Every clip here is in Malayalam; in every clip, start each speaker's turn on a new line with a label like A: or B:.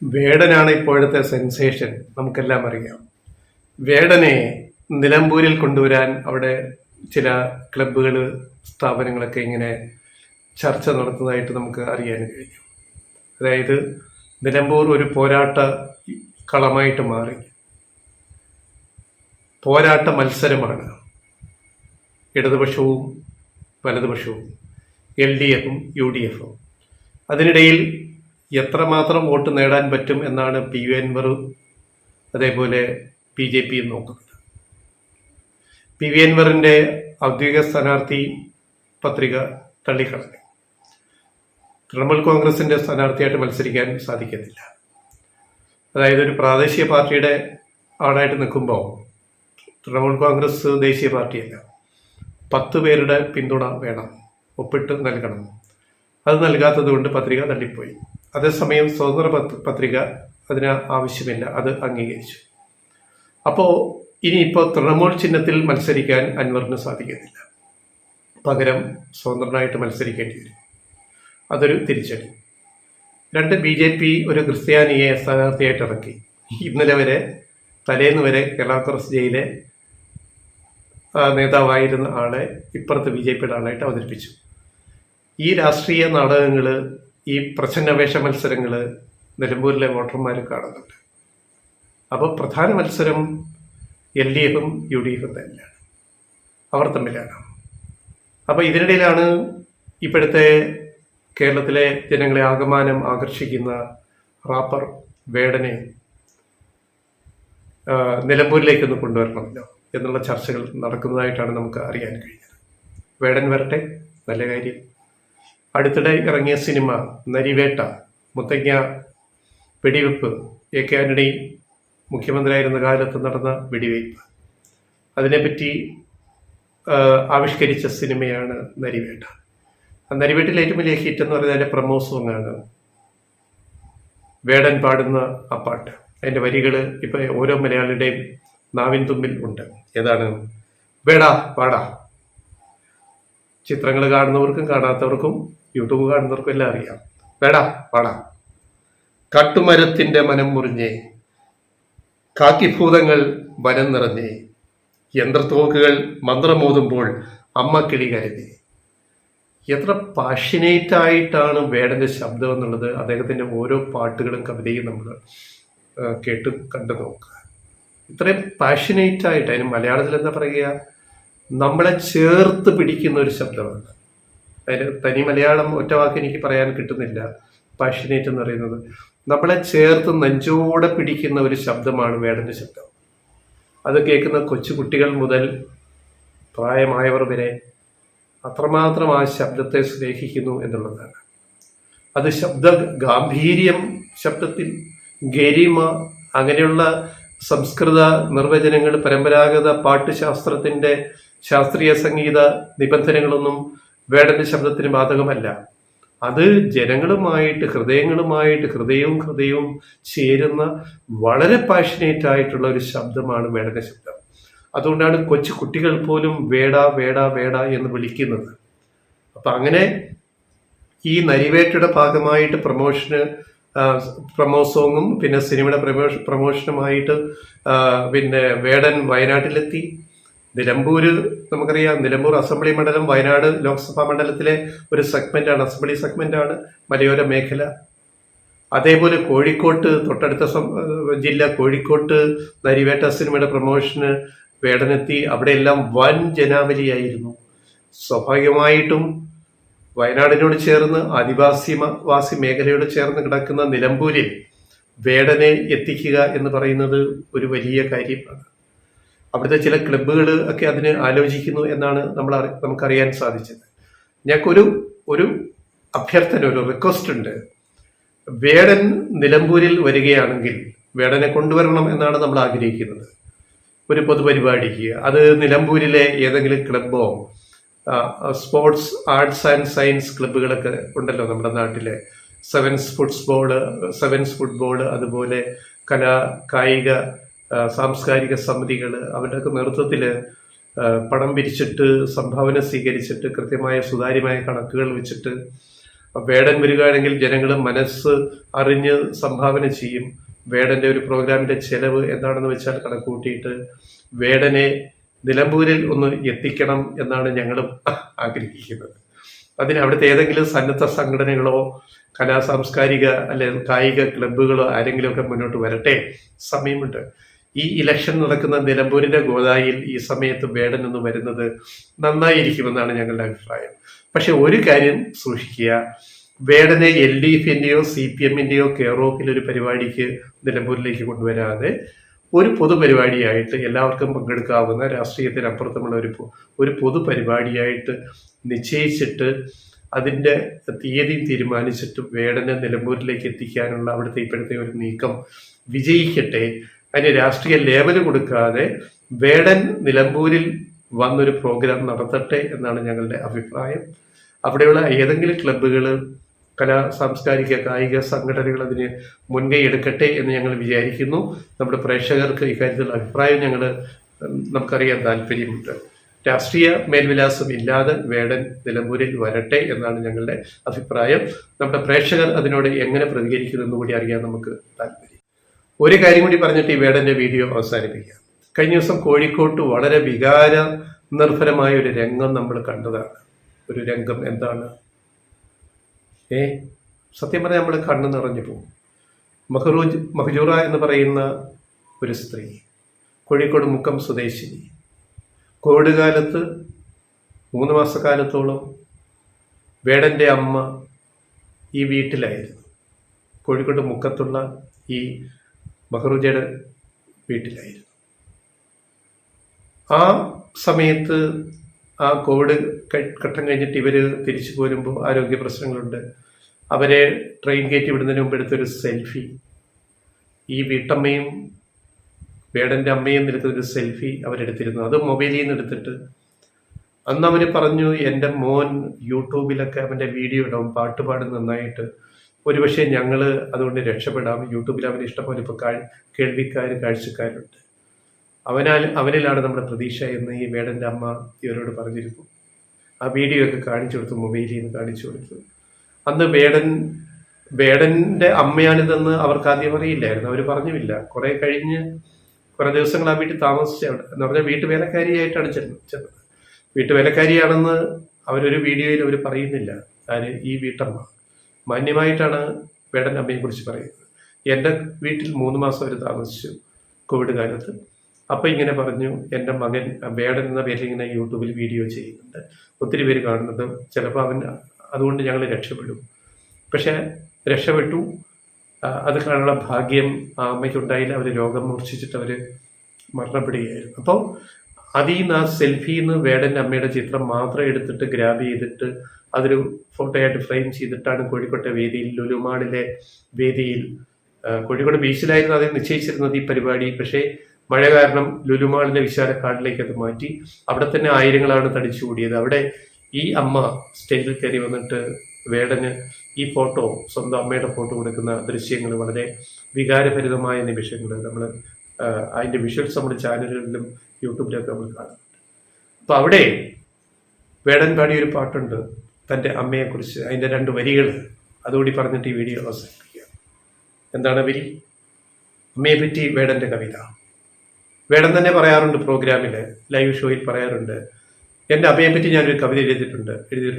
A: വേടനാണ് ഇപ്പോഴത്തെ സെൻസേഷൻ, നമുക്കെല്ലാം അറിയാം. വേടനെ നിലമ്പൂരിൽ കൊണ്ടുവരാൻ അവിടെ ചില ക്ലബ്ബുകൾ, സ്ഥാപനങ്ങളൊക്കെ ഇങ്ങനെ ചർച്ച നടത്തുന്നതായിട്ട് നമുക്ക് അറിയാൻ കഴിഞ്ഞു. അതായത് നിലമ്പൂർ ഒരു പോരാട്ട കളമായിട്ട് മാറി. പോരാട്ട മത്സരമാണ് ഇടതുപക്ഷവും വലതുപക്ഷവും, LDFും UDFും. അതിനിടയിൽ എത്രമാത്രം വോട്ട് നേടാൻ പറ്റും എന്നാണ് PV അൻവറും അതേപോലെ BJP നോക്കുന്നത്. PV അൻവറിൻ്റെ ഔദ്യോഗിക സ്ഥാനാർത്ഥി പത്രിക തള്ളിക്കളഞ്ഞു. തൃണമൂൽ കോൺഗ്രസിൻ്റെ സ്ഥാനാർത്ഥിയായിട്ട് മത്സരിക്കാൻ സാധിക്കുന്നില്ല. അതായത് ഒരു പ്രാദേശിക പാർട്ടിയുടെ ആളായിട്ട് നിൽക്കുമ്പോൾ തൃണമൂൽ കോൺഗ്രസ് ദേശീയ പാർട്ടിയല്ല, 10 പേരുടെ പിന്തുണ വേണം, ഒപ്പിട്ട് നൽകണം. അത് നൽകാത്തത് കൊണ്ട് പത്രിക തള്ളിപ്പോയി. അതേസമയം സ്വതന്ത്ര പത്രിക അതിന് ആവശ്യമില്ല, അത് അംഗീകരിച്ചു. അപ്പോൾ ഇനിയിപ്പോൾ തൃണമൂൽ ചിഹ്നത്തിൽ മത്സരിക്കാൻ അൻവറിന് സാധിക്കുന്നില്ല, പകരം സ്വതന്ത്രനായിട്ട് മത്സരിക്കേണ്ടി വരും. അതൊരു തിരിച്ചടി. 2, BJP ഒരു ക്രിസ്ത്യാനിയെ സ്ഥാനാർത്ഥിയായിട്ട് ഇറക്കി. ഇന്നലെ വരെ, തലേന്ന് വരെ കേരള കോൺഗ്രസ് ജയിലെ നേതാവായിരുന്ന ആളെ ഇപ്പുറത്ത് BJPയുടെ ആളായിട്ട് അവതരിപ്പിച്ചു. ഈ രാഷ്ട്രീയ നാടകങ്ങൾ, ഈ പ്രച്ഛന്നവേഷ മത്സരങ്ങൾ നിലമ്പൂരിലെ വോട്ടർമാർ കാണുന്നുണ്ട്. അപ്പോൾ പ്രധാന മത്സരം LDFും UDFും തന്നെയാണ്, അവർ തമ്മിലാണ്. അപ്പോൾ ഇതിനിടയിലാണ് ഇപ്പോഴത്തെ കേരളത്തിലെ ജനങ്ങളെ ആകമാനം ആകർഷിക്കുന്ന റാപ്പർ വേടനെ നിലമ്പൂരിലേക്കൊന്ന് കൊണ്ടുവരണമല്ലോ എന്നുള്ള ചർച്ചകൾ നടക്കുന്നതായിട്ടാണ് നമുക്ക് അറിയാൻ കഴിഞ്ഞത്. വേടൻ വരട്ടെ, നല്ല കാര്യം. അടുത്തിടെ ഇറങ്ങിയ സിനിമ നരിവേട്ട, മുത്തങ്ങ വെടിവെപ്പ്, AK ആന്റണി മുഖ്യമന്ത്രിയായിരുന്ന കാലത്ത് നടന്ന വെടിവെയ്പ്പ്, അതിനെപ്പറ്റി ആവിഷ്കരിച്ച സിനിമയാണ് നരിവേട്ട. ആ നരിവേട്ടിലെ ഏറ്റവും വലിയ ഹിറ്റ് എന്ന് പറയുന്നത് അതിൻ്റെ പ്രമോ സോങ്ങാണ് വേടൻ പാടുന്ന ആ പാട്ട്. അതിൻ്റെ വരികൾ ഇപ്പം ഓരോ മലയാളിയുടെയും നാവിൻ തുമ്പിൽ ഉണ്ട്. ഏതാണ്? വേടാ പാടാ. ചിത്രങ്ങൾ കാണുന്നവർക്കും കാണാത്തവർക്കും യൂട്യൂബ് കാണുന്നവർക്കും എല്ലാം അറിയാം. വേടാ പാടാ. കാട്ടുമരത്തിൻ്റെ മനം മുറിഞ്ഞേ, കാക്കിഭൂതങ്ങൾ വനം നിറഞ്ഞേ, യന്ത്രത്തോക്കുകൾ മന്ത്രമോതുമ്പോൾ അമ്മക്കിളി കരുതി. എത്ര പാഷനേറ്റായിട്ടാണ് വേടൻ്റെ ശബ്ദം എന്നുള്ളത് അദ്ദേഹത്തിൻ്റെ ഓരോ പാട്ടുകളും കവിതയും നമ്മൾ കേട്ട് കണ്ടു നോക്കുക. ഇത്രയും പാഷനേറ്റായിട്ട്, അതിന് മലയാളത്തിൽ എന്താ പറയുക, നമ്മളെ ചേർത്ത് പിടിക്കുന്ന ഒരു ശബ്ദമാണ്. അതിന് തനി മലയാളം ഒറ്റ വാക്ക് എനിക്ക് പറയാൻ കിട്ടുന്നില്ല. പാഷനേറ്റ് എന്ന് പറയുന്നത് നമ്മളെ ചേർത്ത് നെഞ്ചോടെ പിടിക്കുന്ന ഒരു ശബ്ദമാണ് വേടൻ്റെ ശബ്ദം. അത് കേൾക്കുന്ന കൊച്ചുകുട്ടികൾ മുതൽ പ്രായമായവർ വരെ അത്രമാത്രം ആ ശബ്ദത്തെ സ്നേഹിക്കുന്നു എന്നുള്ളതാണ്. അത് ശബ്ദ ഗാംഭീര്യം, ശബ്ദത്തിൽ ഗരിമ, അങ്ങനെയുള്ള സംസ്കൃത നിർവചനങ്ങൾ, പരമ്പരാഗത പാട്ടുശാസ്ത്രത്തിൻ്റെ ശാസ്ത്രീയ സംഗീത നിബന്ധനകളൊന്നും വേടൻ്റെ ശബ്ദത്തിന് ബാധകമല്ല. അത് ജനങ്ങളുമായിട്ട്, ഹൃദയവും ചേരുന്ന വളരെ പാഷനേറ്റ് ആയിട്ടുള്ള ഒരു ശബ്ദമാണ് വേടൻ്റെ ശബ്ദം. അതുകൊണ്ടാണ് കൊച്ചു കുട്ടികൾ പോലും വേട വേട വേട എന്ന് വിളിക്കുന്നത്. അപ്പം അങ്ങനെ ഈ നരിവേട്ടയുടെ ഭാഗമായിട്ട് പ്രമോ സോങ്ങും പിന്നെ സിനിമയുടെ പ്രമോഷനുമായിട്ട് പിന്നെ വേടൻ വയനാട്ടിലെത്തി. നിലമ്പൂര് നമുക്കറിയാം, നിലമ്പൂർ അസംബ്ലി മണ്ഡലം വയനാട് ലോക്സഭാ മണ്ഡലത്തിലെ ഒരു സെഗ്മെന്റാണ്, അസംബ്ലി സെഗ്മെന്റാണ് മലയോര മേഖല. അതേപോലെ കോഴിക്കോട്ട്, തൊട്ടടുത്ത ജില്ല കോഴിക്കോട്ട് നരിവേട്ട സിനിമയുടെ പ്രമോഷന് വേടനെത്തി. അവിടെയെല്ലാം വൻ ജനാവലിയായിരുന്നു. സ്വാഭാവികമായിട്ടും വയനാടിനോട് ചേർന്ന് ആദിവാസി മേഖലയോട് ചേർന്ന് കിടക്കുന്ന നിലമ്പൂരിൽ വേടനെ എത്തിക്കുക എന്ന് പറയുന്നത് ഒരു വലിയ കാര്യമാണ്. അവിടുത്തെ ചില ക്ലബ്ബുകൾ ഒക്കെ അതിന് ആലോചിക്കുന്നു എന്നാണ് നമുക്കറിയാൻ സാധിച്ചത്. ഞങ്ങൾക്കൊരു അഭ്യർത്ഥന, ഒരു റിക്വസ്റ്റ് ഉണ്ട്. വേടൻ നിലമ്പൂരിൽ വരികയാണെങ്കിൽ വേടനെ കൊണ്ടുവരണം എന്നാണ് നമ്മൾ ആഗ്രഹിക്കുന്നത്. ഒരു പൊതുപരിപാടിക്ക്, അത് നിലമ്പൂരിലെ ഏതെങ്കിലും ക്ലബ്ബോ സ്പോർട്സ്, ആർട്സ് ആൻഡ് സയൻസ് ക്ലബ്ബുകളൊക്കെ ഉണ്ടല്ലോ നമ്മുടെ നാട്ടിലെ, സെവൻസ് ഫുട്ബോൾ, അതുപോലെ കായിക സാംസ്കാരിക സമിതികൾ, അവരുടെയൊക്കെ നേതൃത്വത്തിൽ പണം പിരിച്ചിട്ട് സംഭാവന സ്വീകരിച്ചിട്ട് കൃത്യമായ സുതാര്യമായ കണക്കുകൾ വെച്ചിട്ട് വേടൻ വരികയാണെങ്കിൽ ജനങ്ങൾ മനസ്സ് അറിഞ്ഞ് സംഭാവന ചെയ്യും. വേടന്റെ ഒരു പ്രോഗ്രാമിന്റെ ചെലവ് എന്താണെന്ന് വെച്ചാൽ കണക്കൂട്ടിയിട്ട് വേടനെ നിലമ്പൂരിൽ ഒന്ന് എത്തിക്കണം എന്നാണ് ഞങ്ങളും ആഗ്രഹിക്കുന്നത്. അതിന് അവിടുത്തെ ഏതെങ്കിലും സന്നദ്ധ സംഘടനകളോ സാംസ്കാരിക അല്ലെ കായിക ക്ലബ്ബുകളോ ആരെങ്കിലും ഒക്കെ മുന്നോട്ട് വരട്ടെ. സമയമുണ്ട്. ഈ ഇലക്ഷൻ നടക്കുന്ന നിലമ്പൂരിന്റെ ഗോദായിൽ ഈ സമയത്ത് വേടൻ എന്ന് വരുന്നത് നന്നായിരിക്കുമെന്നാണ് ഞങ്ങളുടെ അഭിപ്രായം. പക്ഷെ ഒരു കാര്യം സൂക്ഷിക്കുക, വേടനെ LDFന്റെയോ CPMന്റെയോ കെയർ ഓഫിൽ ഒരു പരിപാടിക്ക് നിലമ്പൂരിലേക്ക് കൊണ്ടുവരാതെ ഒരു പൊതുപരിപാടിയായിട്ട് എല്ലാവർക്കും പങ്കെടുക്കാവുന്ന രാഷ്ട്രീയത്തിനപ്പുറത്തുമുള്ള ഒരു പൊതുപരിപാടിയായിട്ട് നിശ്ചയിച്ചിട്ട് അതിൻ്റെ തീയതി തീരുമാനിച്ചിട്ട് വേടനെ നിലമ്പൂരിലേക്ക് എത്തിക്കാനുള്ള അവിടുത്തെ ഇപ്പോഴത്തെ ഒരു നീക്കം വിജയിക്കട്ടെ. അതിന് രാഷ്ട്രീയ ലേബൽ കൊടുക്കാതെ വേടൻ നിലമ്പൂരിൽ വന്നൊരു പ്രോഗ്രാം നടത്തട്ടെ എന്നാണ് ഞങ്ങളുടെ അഭിപ്രായം. അവിടെയുള്ള ഏതെങ്കിലും ക്ലബ്ബുകൾ സാംസ്കാരിക കായിക സംഘടനകൾ അതിന് മുൻകൈ എടുക്കട്ടെ എന്ന് ഞങ്ങൾ വിചാരിക്കുന്നു. നമ്മുടെ പ്രേക്ഷകർക്ക് ഇക്കാര്യത്തിലുള്ള അഭിപ്രായം നമുക്കറിയാൻ താല്പര്യമുണ്ട്. രാഷ്ട്രീയ മേൽവിലാസം ഇല്ലാതെ വേടൻ നിലമ്പൂരിൽ വരട്ടെ എന്നാണ് ഞങ്ങളുടെ അഭിപ്രായം. നമ്മുടെ പ്രേക്ഷകർ അതിനോട് എങ്ങനെ പ്രതികരിക്കുമെന്ന് കൂടി അറിയാൻ നമുക്ക് താല്പര്യം. ഒരു കാര്യം കൂടി പറഞ്ഞിട്ട് ഈ വേടന്റെ വീഡിയോ അവസാനിപ്പിക്കാം. കഴിഞ്ഞ ദിവസം കോഴിക്കോട്ട് വളരെ വികാര നിർഭരമായ ഒരു രംഗം നമ്മൾ കണ്ടതാണ്. ഒരു രംഗം എന്താണ്? സത്യം പറഞ്ഞാൽ നമ്മൾ കണ്ണു നിറഞ്ഞു പോകും. മഹജൂറ എന്ന് പറയുന്ന ഒരു സ്ത്രീ, കോഴിക്കോട് മുക്കം സ്വദേശിനി, കോവിഡ് കാലത്ത് 3 മാസക്കാലത്തോളം വേടന്റെ അമ്മ ഈ വീട്ടിലായിരുന്നു. കോഴിക്കോട് മുക്കത്തുള്ള ഈ മഹറൂജയുടെ വീട്ടിലായിരുന്നു. ആ സമയത്ത് ആ കോവിഡ് ഘട്ടം കഴിഞ്ഞിട്ട് ഇവർ തിരിച്ചു പോരുമ്പോൾ ആരോഗ്യ പ്രശ്നങ്ങളുണ്ട്. അവരെ ട്രെയിൻ കയറ്റി വിടുന്നതിന് മുമ്പ് എടുത്തൊരു സെൽഫി, ഈ വീട്ടമ്മയും വേടൻ്റെ അമ്മയും എടുത്തൊരു സെൽഫി അവരെടുത്തിരുന്നു. അത് മൊബൈലിൽ നിന്ന് എടുത്തിട്ട് അന്ന് അവർ പറഞ്ഞു, എൻ്റെ മോൻ യൂട്യൂബിലൊക്കെ അവൻ്റെ വീഡിയോ ഇടാം, പാട്ടുപാടും നന്നായിട്ട്, ഒരുപക്ഷെ ഞങ്ങൾ അതുകൊണ്ട് രക്ഷപ്പെടാം. യൂട്യൂബിൽ അവന് ഇഷ്ടംപോലെ ഇപ്പോൾ കേൾവിക്കാരും കാഴ്ചക്കാരുണ്ട്, അവനിലാണ് നമ്മുടെ പ്രതീക്ഷ എന്ന് ഈ വേടൻ്റെ അമ്മ ഇവരോട് പറഞ്ഞിരുന്നു. ആ വീഡിയോ ഒക്കെ കാണിച്ചു കൊടുത്തു, മൊബൈലിൽ നിന്ന് കാണിച്ചു കൊടുത്തു. അന്ന് വേടൻ്റെ അമ്മയാണിതെന്ന് അവർക്ക് ആദ്യം അറിയില്ലായിരുന്നു, അവർ പറഞ്ഞില്ല. കുറേ ദിവസങ്ങൾ ആ വീട്ടിൽ താമസിച്ച എന്ന് പറഞ്ഞാൽ വീട്ടുവേലക്കാരിയായിട്ടാണ് ചെന്നത്. വീട്ടുവേലക്കാരിയാണെന്ന് അവരൊരു വീഡിയോയിൽ അവർ പറയുന്നില്ല. ഈ വീട്ടമ്മ മാന്യമായിട്ടാണ് വേടൻ്റെ അമ്മയെ കുറിച്ച് പറയുന്നത്. എൻ്റെ വീട്ടിൽ 3 മാസം അവർ താമസിച്ചു കോവിഡ് കാലത്ത്. അപ്പം ഇങ്ങനെ പറഞ്ഞു, എൻ്റെ മകൻ വേടൻ എന്ന പേരിൽ ഇങ്ങനെ യൂട്യൂബിൽ വീഡിയോ ചെയ്യുന്നുണ്ട്, ഒത്തിരി പേര് കാണുന്നത്, ചിലപ്പോൾ അവൻ അതുകൊണ്ട് ഞങ്ങൾ രക്ഷപ്പെടും. പക്ഷെ രക്ഷപ്പെട്ടു. അത് കാണാനുള്ള ഭാഗ്യം ആ അമ്മയ്ക്കുണ്ടായില്ല. അവർ രോഗം മൂർച്ഛിച്ചിട്ട് അവർ മരണപ്പെടുകയായിരുന്നു. അപ്പോൾ അതിൽ നിന്ന് ആ സെൽഫിയിൽ നിന്ന് വേടൻ്റെ അമ്മയുടെ ചിത്രം മാത്രം എടുത്തിട്ട് ഗ്രാബ് ചെയ്തിട്ട് അതൊരു ഫോട്ടോയായിട്ട് ഫ്രെയിം ചെയ്തിട്ടാണ് കോഴിക്കോട്ടെ വേദിയിൽ, ലുലുമാളിലെ വേദിയിൽ, കോഴിക്കോട് ബീച്ചിലായിരുന്നു അതിൽ നിശ്ചയിച്ചിരുന്നത് ഈ പരിപാടി. പക്ഷേ മഴ കാരണം ലുലുമാളിലെ വിശാലക്കാടിലേക്ക് അത് മാറ്റി. അവിടെ തന്നെ ആയിരങ്ങളാണ് തടിച്ചുകൂടിയത്. അവിടെ ഈ അമ്മ സ്റ്റേജിൽ കയറി വന്നിട്ട് വേടന് ഈ ഫോട്ടോ, സ്വന്തം അമ്മയുടെ ഫോട്ടോ കൊടുക്കുന്ന ദൃശ്യങ്ങൾ, വളരെ വികാരഭരിതമായ നിമിഷങ്ങൾ നമ്മൾ അതിൻ്റെ വിഷ്വൽസ് നമ്മുടെ ചാനലുകളിലും യൂട്യൂബിലൊക്കെ നമ്മൾ കാണുന്നുണ്ട്. അപ്പോൾ അവിടെ വേടൻ പാടിയൊരു പാട്ടുണ്ട് തൻ്റെ അമ്മയെക്കുറിച്ച്, അതിൻ്റെ 2 വരികൾ അതുകൂടി പറഞ്ഞിട്ട് ഈ വീഡിയോ അവസാനിപ്പിക്കുക. എന്താണ് വരി? അമ്മയെ പറ്റി വേടൻ്റെ കവിത. വേടൻ തന്നെ പറയാറുണ്ട്, പ്രോഗ്രാമിൽ ലൈവ് ഷോയിൽ പറയാറുണ്ട്, എൻ്റെ അമ്മയെ പറ്റി ഞാനൊരു കവിത എഴുതിയിട്ടുണ്ട്,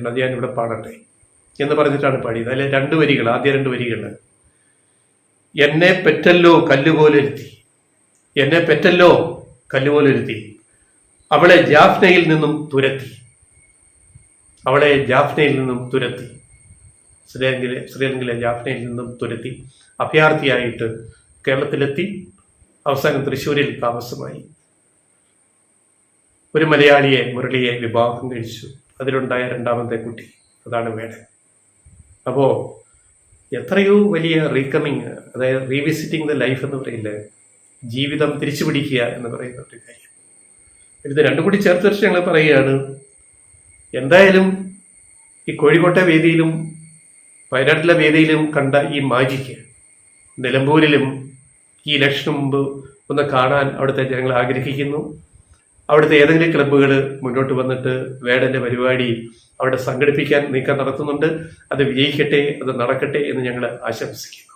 A: അത് ഞാനിവിടെ പാടട്ടെ എന്ന് പറഞ്ഞിട്ടാണ് പാടിയത്. അതിലെ 2 വരികൾ, ആദ്യ 2 വരികൾ, എന്നെ പെറ്റല്ലോ കല്ലുപോലൊരുത്തി, എന്നെ പെറ്റല്ലോ കല്ലുപോലൊരുത്തി, അവളെ ജാഫ്നയിൽ നിന്നും തുരത്തി, അവളെ ജാഫ്നയിൽ നിന്നും തുരത്തി, ശ്രീലങ്കയിലെ ജാഫ്നയിൽ നിന്നും തുരത്തി, അഭയാർത്ഥിയായിട്ട് കേരളത്തിലെത്തി, അവസാനം തൃശ്ശൂരിൽ താമസമായി. ഒരു മലയാളിയെ, മുരളിയെ വിവാഹം കഴിച്ചു. അതിലുണ്ടായ 2ാമത്തെ കുട്ടി, അതാണ് വേടൻ. അപ്പോൾ എത്രയോ വലിയ റീകമ്മിങ്, അതായത് റീവിസിറ്റിംഗ് ദ ലൈഫ് എന്ന് പറയില്ലേ, ജീവിതം തിരിച്ചു പിടിക്കുക എന്ന് പറയുന്ന ഒരു കാര്യം. ഇത് 2 കൂടി ചേർത്ത് ഞങ്ങൾ പറയുകയാണ്. എന്തായാലും ഈ കോഴിക്കോട്ടെ വേദിയിലും വയനാട്ടിലെ വേദിയിലും കണ്ട ഈ മാജിക്ക് നിലമ്പൂരിലും ഈ ഇലക്ഷന് മുമ്പ് ഒന്ന് കാണാൻ അവിടുത്തെ ജനങ്ങൾ ആഗ്രഹിക്കുന്നു. അവിടുത്തെ ഏതെങ്കിലും ക്ലബ്ബുകൾ മുന്നോട്ട് വന്നിട്ട് വേടന്റെ പരിപാടി അവിടെ സംഘടിപ്പിക്കാൻ നീക്കം നടത്തുന്നുണ്ട്. അത് വിജയിക്കട്ടെ, അത് നടക്കട്ടെ എന്ന് ഞങ്ങൾ ആശംസിക്കും.